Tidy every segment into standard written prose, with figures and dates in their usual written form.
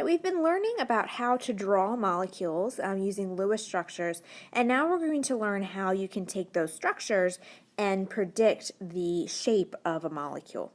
Alright, we've been learning about how to draw molecules using Lewis structures, and now we're going to learn how you can take those structures and predict the shape of a molecule.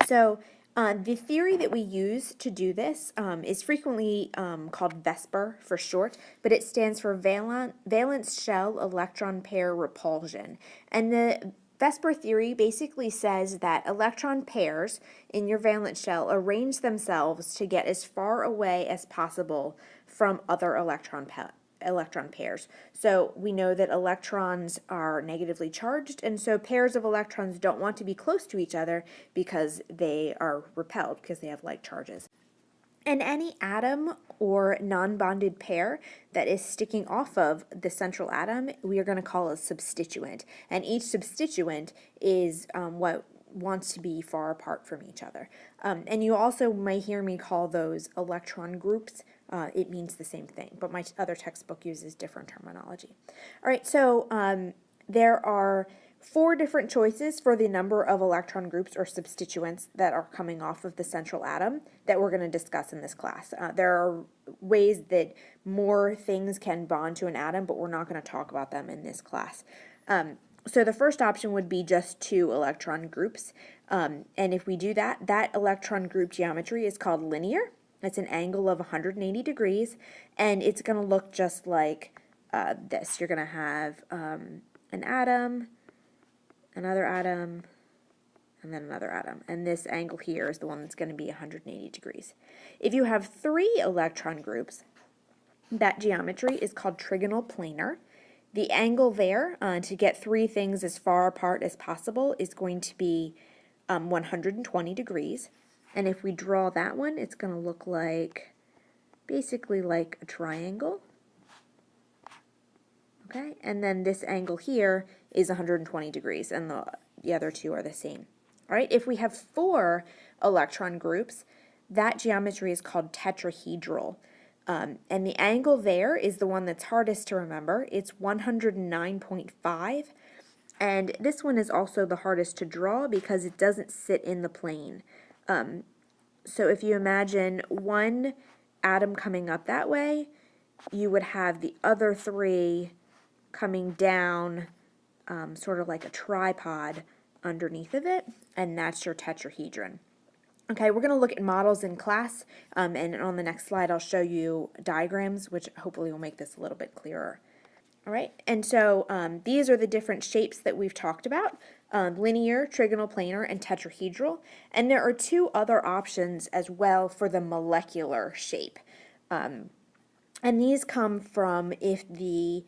So the theory that we use to do this is frequently called Vesper for short, but it stands for valence shell electron pair repulsion. And the Vesper theory basically says that electron pairs in your valence shell arrange themselves to get as far away as possible from other electron pairs. So we know that electrons are negatively charged, and so pairs of electrons don't want to be close to each other because they are repelled because they have like charges. And any atom or non-bonded pair that is sticking off of the central atom, we are going to call a substituent. And each substituent is what wants to be far apart from each other. And you also might hear me call those electron groups. It means the same thing, but my other textbook uses different terminology. All right, so there are 4 different choices for the number of electron groups or substituents that are coming off of the central atom that we're going to discuss in this class. There are ways that more things can bond to an atom, but we're not going to talk about them in this class. So the first option would be just 2 electron groups, and if we do that, that electron group geometry is called linear. It's an angle of 180 degrees, and it's going to look just like this. You're going to have an atom, another atom, and then another atom. And this angle here is the one that's going to be 180 degrees. If you have 3 electron groups, that geometry is called trigonal planar. The angle there to get 3 things as far apart as possible is going to be 120 degrees. And if we draw that one, it's going to look like, basically like a triangle. Okay, and then this angle here is 120 degrees, and the other 2 are the same. All right, if we have 4 electron groups, that geometry is called tetrahedral. And the angle there is the one that's hardest to remember. It's 109.5, and this one is also the hardest to draw because it doesn't sit in the plane. So if you imagine one atom coming up that way, you would have the other 3 coming down sort of like a tripod underneath of it, and that's your tetrahedron. Okay, we're going to look at models in class, and on the next slide I'll show you diagrams, which hopefully will make this a little bit clearer. All right, and so these are the different shapes that we've talked about, linear, trigonal planar, and tetrahedral, and there are 2 other options as well for the molecular shape. And these come from if the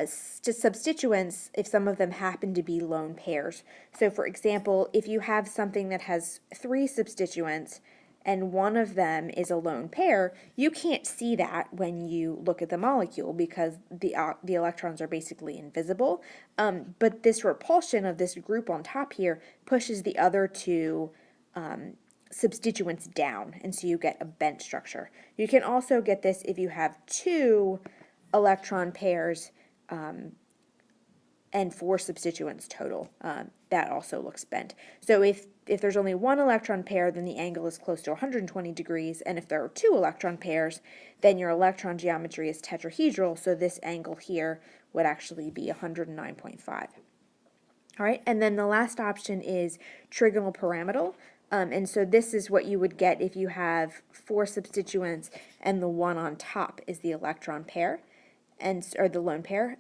substituents, if some of them happen to be lone pairs. So for example, if you have something that has 3 substituents and one of them is a lone pair, you can't see that when you look at the molecule because the electrons are basically invisible. But this repulsion of this group on top here pushes the other 2 substituents down, and so you get a bent structure. You can also get this if you have 2 electron pairs and 4 substituents total. That also looks bent. So if there's only 1 electron pair, then the angle is close to 120 degrees, and if there are 2 electron pairs, then your electron geometry is tetrahedral, so this angle here would actually be 109.5. All right, and then the last option is trigonal pyramidal. And so this is what you would get if you have 4 substituents and the one on top is the electron pair, or the lone pair,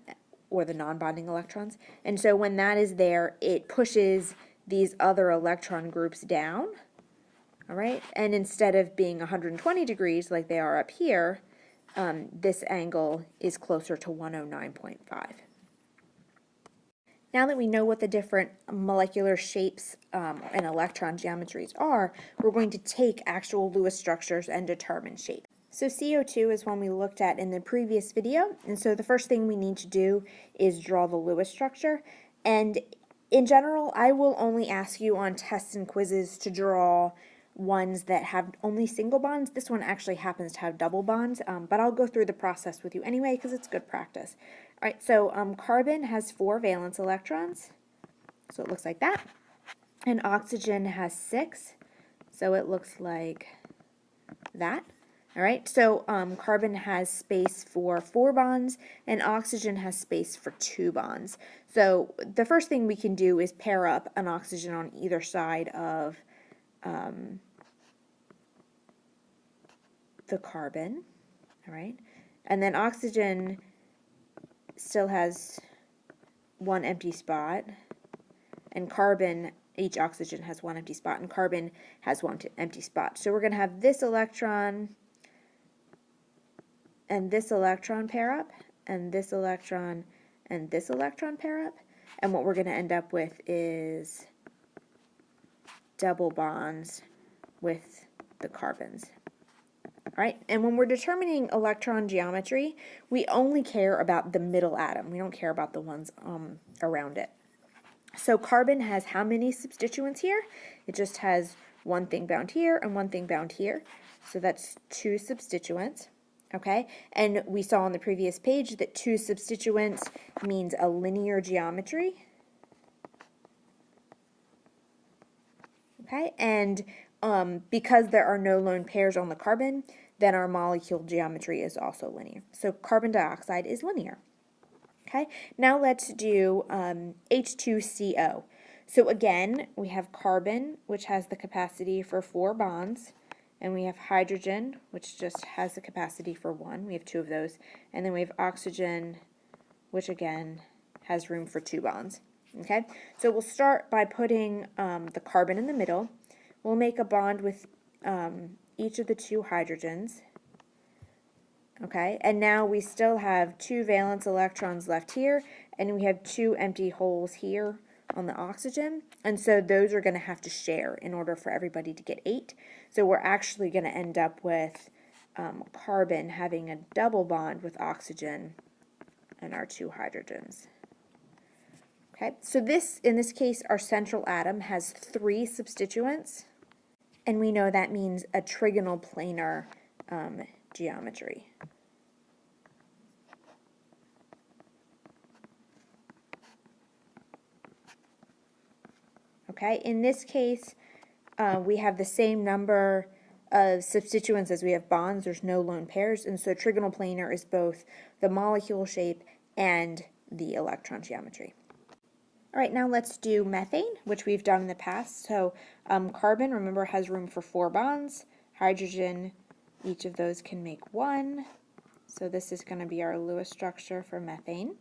or the non-bonding electrons. And so when that is there, it pushes these other electron groups down, all right? And instead of being 120 degrees like they are up here, this angle is closer to 109.5. Now that we know what the different molecular shapes and electron geometries are, we're going to take actual Lewis structures and determine shape. So CO2 is one we looked at in the previous video, and so the first thing we need to do is draw the Lewis structure. And in general, I will only ask you on tests and quizzes to draw ones that have only single bonds. This one actually happens to have double bonds, but I'll go through the process with you anyway because it's good practice. All right, so carbon has 4 valence electrons, so it looks like that, and oxygen has 6, so it looks like that. All right, so carbon has space for 4 bonds, and oxygen has space for 2 bonds. So the first thing we can do is pair up an oxygen on either side of the carbon. All right, and then oxygen still has 1 empty spot, and carbon, each oxygen has 1 empty spot, and carbon has 1 empty spot. So we're going to have this electron and this electron pair up, and this electron and this electron pair up, and what we're going to end up with is double bonds with the carbons. All right, and when we're determining electron geometry, we only care about the middle atom. We don't care about the ones around it. So carbon has how many substituents here? It just has 1 thing bound here and 1 thing bound here. So that's 2 substituents. Okay, and we saw on the previous page that 2 substituents means a linear geometry. Okay, and because there are no lone pairs on the carbon, then our molecule geometry is also linear. So carbon dioxide is linear. Okay, now let's do H2CO. So again, we have carbon, which has the capacity for 4 bonds, and we have hydrogen, which just has the capacity for 1. We have 2 of those. And then we have oxygen, which again has room for 2 bonds. Okay, so we'll start by putting the carbon in the middle. We'll make a bond with each of the 2 hydrogens. Okay, and now we still have 2 valence electrons left here, and we have 2 empty holes here on the oxygen, and so those are going to have to share in order for everybody to get 8. So we're actually going to end up with carbon having a double bond with oxygen and our 2 hydrogens. Okay, so in this case, our central atom has 3 substituents, and we know that means a trigonal planar geometry. Okay, in this case, we have the same number of substituents as we have bonds. There's no lone pairs, and so trigonal planar is both the molecule shape and the electron geometry. All right, now let's do methane, which we've done in the past. So carbon, remember, has room for 4 bonds. Hydrogen, each of those can make 1. So this is going to be our Lewis structure for methane.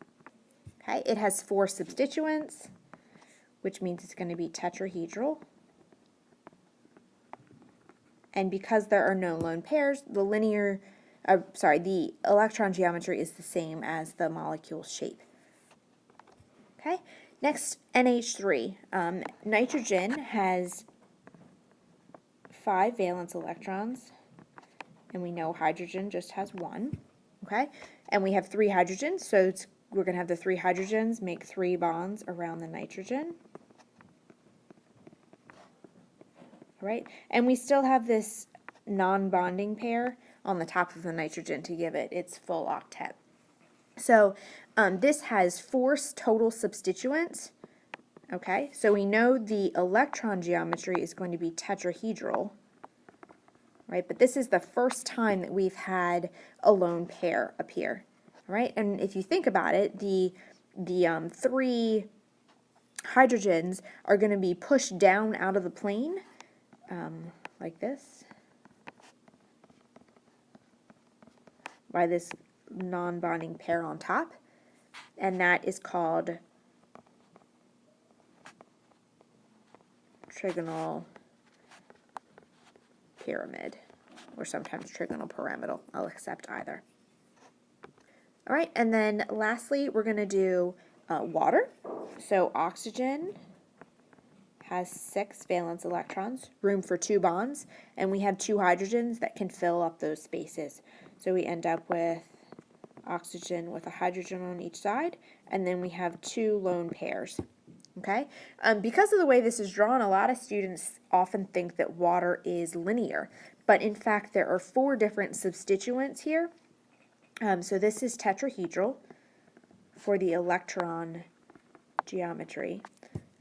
Okay, it has 4 substituents, which means it's going to be tetrahedral. And because there are no lone pairs, the electron geometry is the same as the molecule shape. Okay, next, NH3. Nitrogen has 5 valence electrons, and we know hydrogen just has 1. Okay, and we have 3 hydrogens, so we're going to have the 3 hydrogens make 3 bonds around the nitrogen. All right, and we still have this non-bonding pair on the top of the nitrogen to give it its full octet. So this has 4 total substituents. Okay, so we know the electron geometry is going to be tetrahedral, right? But this is the first time that we've had a lone pair appear, right? And if you think about it, the 3 hydrogens are going to be pushed down out of the plane, like this, by this non-bonding pair on top, and that is called trigonal pyramid, or sometimes trigonal pyramidal. I'll accept either. All right, and then lastly, we're going to do water. So oxygen has 6 valence electrons, room for 2 bonds, and we have 2 hydrogens that can fill up those spaces. So we end up with oxygen with a hydrogen on each side, and then we have 2 lone pairs. Okay, because of the way this is drawn, a lot of students often think that water is linear, but in fact there are 4 different substituents here. So this is tetrahedral for the electron geometry.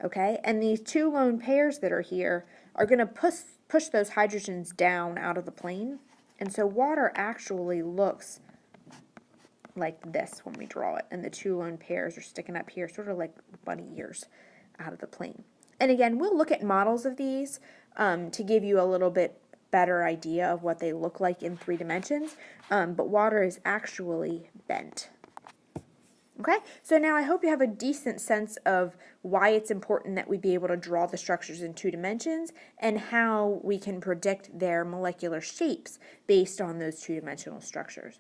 Okay, and these 2 lone pairs that are here are going to push those hydrogens down out of the plane, And so water actually looks like this when we draw it, and the two lone pairs are sticking up here, sort of like bunny ears out of the plane. And again, we'll look at models of these to give you a little bit better idea of what they look like in 3 dimensions, but water is actually bent. Okay, so now I hope you have a decent sense of why it's important that we be able to draw the structures in 2 dimensions and how we can predict their molecular shapes based on those 2-dimensional structures.